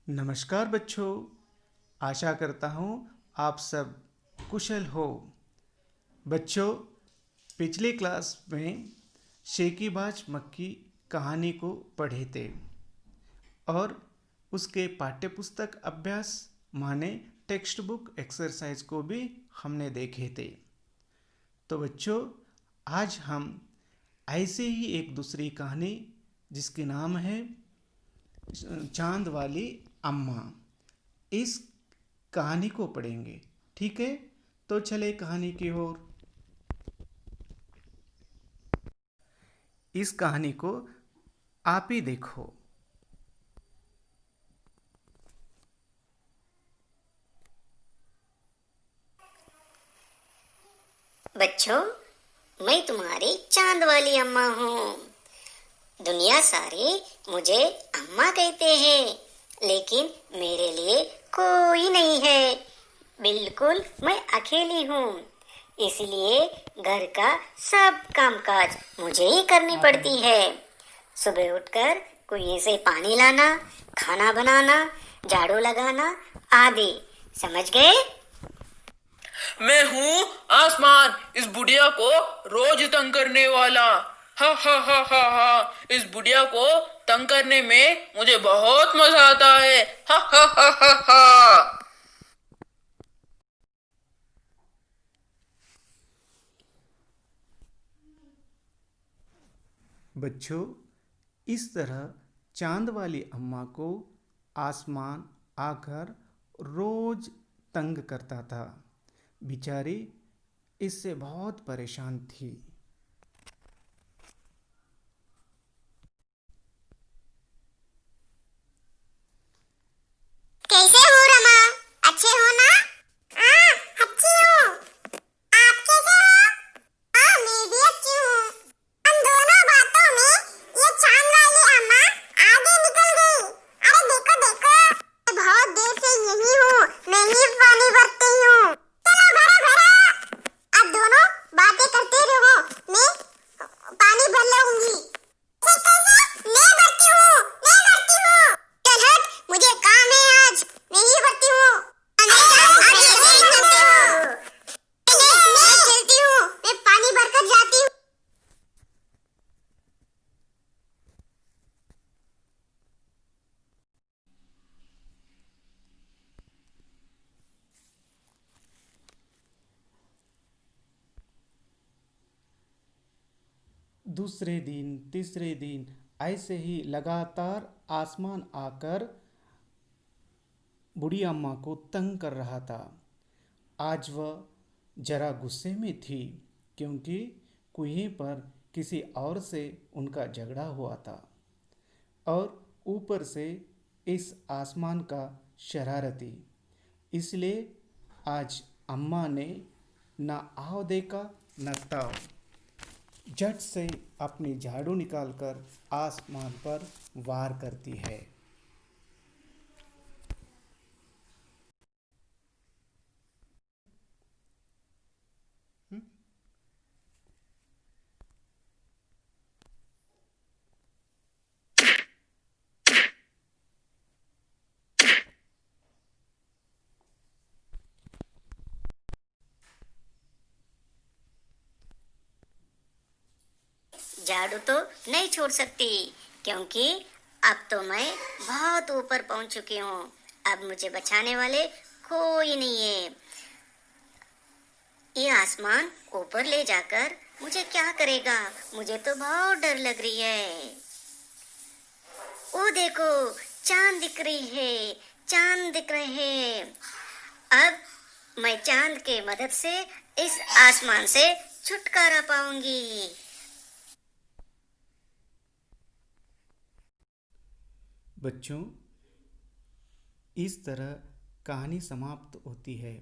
नमस्कार बच्चों, आशा करता हूँ आप सब कुशल हो। बच्चों, पिछले क्लास में शेकीबाज मक्की कहानी को पढ़े थे और उसके पाठ्यपुस्तक अभ्यास माने टेक्स्ट बुक एक्सरसाइज को भी हमने देखे थे। तो बच्चों, आज हम ऐसे ही एक दूसरी कहानी जिसकी नाम है चांद वाली अम्मा, इस कहानी को पढ़ेंगे। ठीक है, तो चले कहानी की ओर। इस कहानी को आप ही देखो। बच्चों, मैं तुम्हारी चांद वाली अम्मा हूँ। दुनिया सारे मुझे अम्मा कहते हैं, लेकिन मेरे लिए कोई नहीं है। बिल्कुल मैं अकेली हूँ, इसलिए घर का सब कामकाज मुझे ही करनी पड़ती है। सुबह उठकर कुएं से पानी लाना, खाना बनाना, झाड़ू लगाना आदि। समझ गए? मैं हूँ आसमान, इस बुढ़िया को रोज तंग करने वाला। हा हा हा हा हा, इस बुढ़िया को तंग करने में मुझे बहुत मजा आता है। हा हा हा हा हा। बच्चों, इस तरह चांद वाली अम्मा को आसमान आकर रोज तंग करता था। बेचारी इससे बहुत परेशान थी। कैसे हो रमा? अच्छे हो ना? हाँ, अच्छी हूँ। आप कैसे हो? हाँ, मैं भी अच्छी हूँ। हम दोनों बातों में ये चांद वाली अम्मा आगे निकल गई। अरे देखो देखो, मैं बहुत देर से यही हूँ। मैं ही पानी भरती हूँ। चलो भरो भरो। आप दोनों बातें करते रहो, मैं पानी भर लूंगी। कैसे? मैं भरती हूँ, मैं भरती हूँ। चल हट, मुझे काम है आज। मैं ही भरती हूँ। मैं चलती हूँ, मैं पानी भरकर जाती हूँ। दूसरे दिन, तीसरे दिन ऐसे ही लगातार आसमान आकर बूढ़ी अम्मा को तंग कर रहा था। आज वह जरा गुस्से में थी, क्योंकि कुएं पर किसी और से उनका झगड़ा हुआ था और ऊपर से इस आसमान का शरारती। इसलिए आज अम्मा ने न आओ देखा न ताओ, झट से अपनी झाड़ू निकालकर आसमान पर वार करती है। झाड़ू तो नहीं छोड़ सकती, क्योंकि अब तो मैं बहुत ऊपर पहुंच चुकी हूँ। अब मुझे बचाने वाले कोई नहीं है। ये आसमान ऊपर ले जाकर मुझे क्या करेगा? मुझे तो बहुत डर लग रही है। ओ देखो, चांद दिख रही है, चांद दिख रहे हैं। अब मैं चांद के मदद से इस आसमान से छुटकारा पाऊंगी। बच्चों, इस तरह कहानी समाप्त होती है।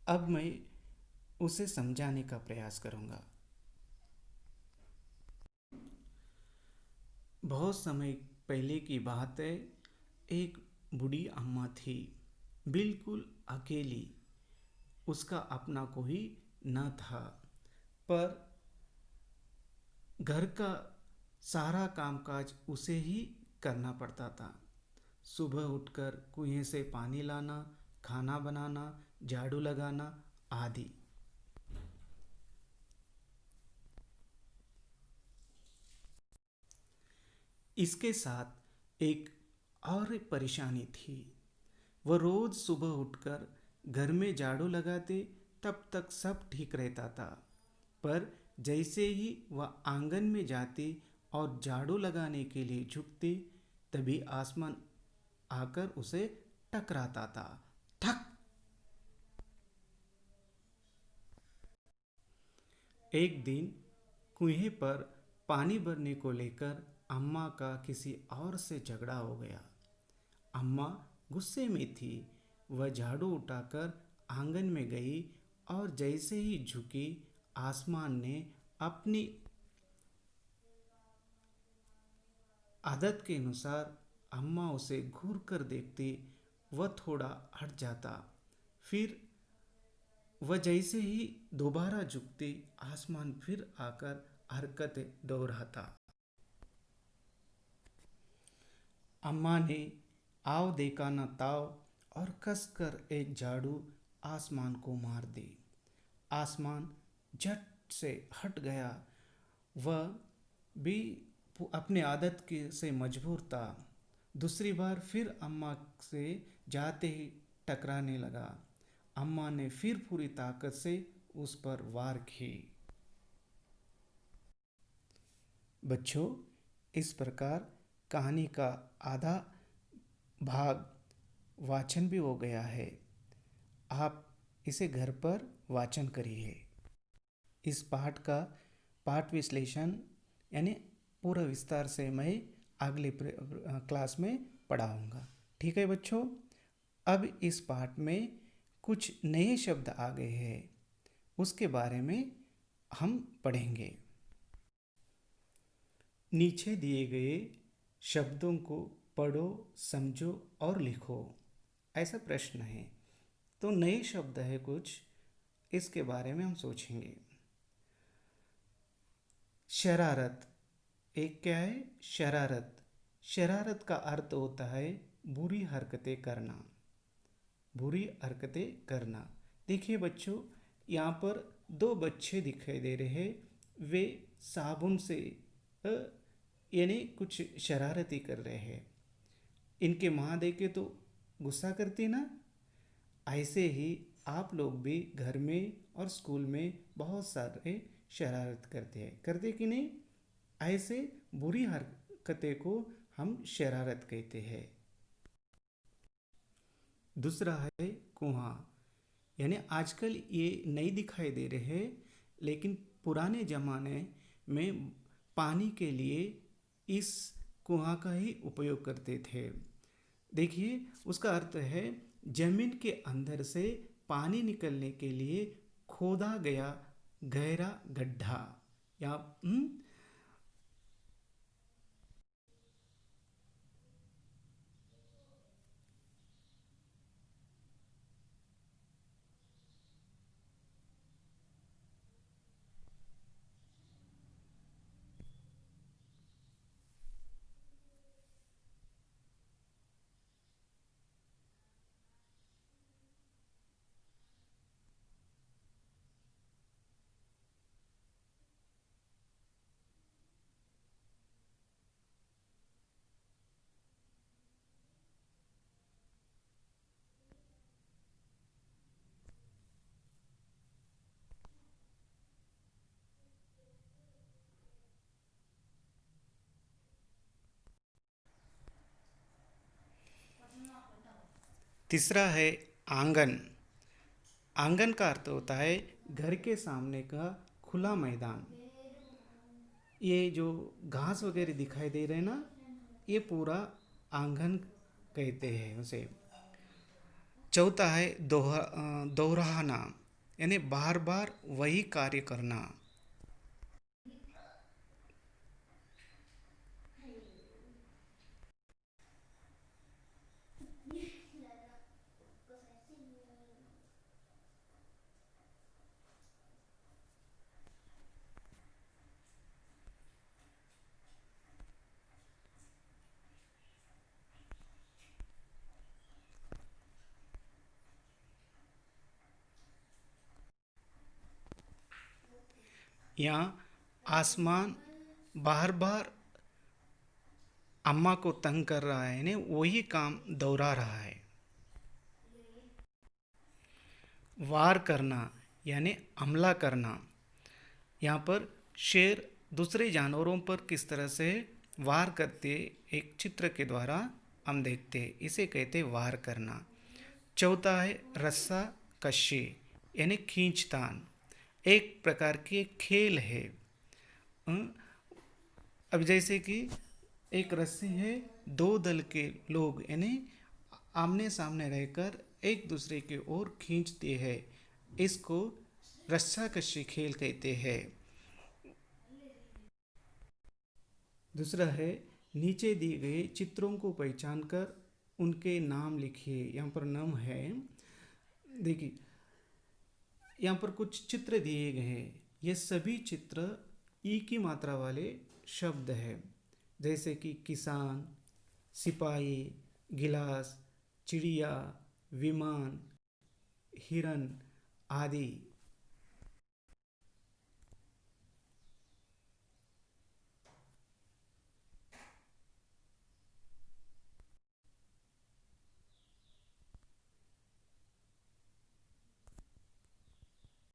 अब मैं उसे समझाने का प्रयास करूंगा। बहुत समय पहले की बात है। एक बूढ़ी अम्मा थी, बिल्कुल अकेली। उसका अपना कोई न था, पर घर का सारा कामकाज उसे ही करना पड़ता था। सुबह उठकर कुएं से पानी लाना, खाना बनाना, झाड़ू लगाना आदि। इसके साथ एक और परेशानी थी। वह रोज सुबह उठकर घर में झाड़ू लगाते, तब तक सब ठीक रहता था। पर जैसे ही वह आंगन में जाते और झाड़ू लगाने के लिए झुकते, तभी आसमान आकर उसे टकराता था। ठक। एक दिन कुएं पर पानी भरने को लेकर अम्मा का किसी और से झगड़ा हो गया। अम्मा गुस्से में थी। वह झाड़ू उठाकर आंगन में गई और जैसे ही झुकी, आसमान ने अपनी आदत के अनुसार अम्मा उसे घूर कर देखती, वह थोड़ा हट जाता। फिर वह जैसे ही दोबारा झुकती, आसमान फिर आकर हरकत दोहराता। अम्मा ने आव देखा न ताव और कसकर एक झाड़ू आसमान को मार दी। आसमान झट से हट गया। वह भी अपने आदत के से मजबूर था। दूसरी बार फिर अम्मा से जाते ही टकराने लगा। अम्मा ने फिर पूरी ताकत से उस पर वार की। बच्चों, इस प्रकार कहानी का आधा भाग वाचन भी हो गया है। आप इसे घर पर वाचन करिए। इस पाठ का पाठ विश्लेषण यानी पूरा विस्तार से मैं अगले क्लास में पढ़ाऊँगा। ठीक है बच्चों। अब इस पाठ में कुछ नए शब्द आ गए हैं, उसके बारे में हम पढ़ेंगे। नीचे दिए गए शब्दों को पढ़ो, समझो और लिखो, ऐसा प्रश्न है। तो नए शब्द है कुछ, इसके बारे में हम सोचेंगे। शरारत। एक क्या है? शरारत। शरारत का अर्थ होता है बुरी हरकतें करना। बुरी हरकतें करना। देखिए बच्चों, यहाँ पर दो बच्चे दिखाई दे रहे हैं। वे साबुन से यानी कुछ शरारती कर रहे हैं। इनके माँ देखे तो गुस्सा करती ना। ऐसे ही आप लोग भी घर में और स्कूल में बहुत सारे शरारत करते कि नहीं? ऐसे बुरी हरकतें को हम शरारत कहते हैं। दूसरा है कुआं, यानी आजकल ये नहीं दिखाई दे रहे हैं, लेकिन पुराने ज़माने में पानी के लिए इस कुआं का ही उपयोग करते थे। देखिए, उसका अर्थ है जमीन के अंदर से पानी निकलने के लिए खोदा गया गहरा गड्ढा। या तीसरा है आंगन। आंगन का अर्थ होता है घर के सामने का खुला मैदान। ये जो घास वगैरह दिखाई दे रहे हैं ना, ये पूरा आंगन कहते हैं उसे। चौथा है दोहराना, यानी बार बार वही कार्य करना। यहाँ आसमान बार बार अम्मा को तंग कर रहा है, यानी वही काम दोहरा रहा है। वार करना यानी हमला करना। यहाँ पर शेर दूसरे जानवरों पर किस तरह से वार करते एक चित्र के द्वारा हम देखते हैं, इसे कहते वार करना। चौथा है रस्सा कशी यानी खींचतान, एक प्रकार की खेल है। अब जैसे कि एक रस्सी है, दो दल के लोग यानी आमने सामने रहकर एक दूसरे की ओर खींचते हैं, इसको रस्साकशी खेल कहते हैं। दूसरा है नीचे दिए गए चित्रों को पहचान कर उनके नाम लिखिए। यहाँ पर नाम है, देखिए यहाँ पर कुछ चित्र दिए गए हैं, ये सभी चित्र ई की मात्रा वाले शब्द हैं, जैसे कि किसान, सिपाही, गिलास, चिड़िया, विमान, हिरन आदि।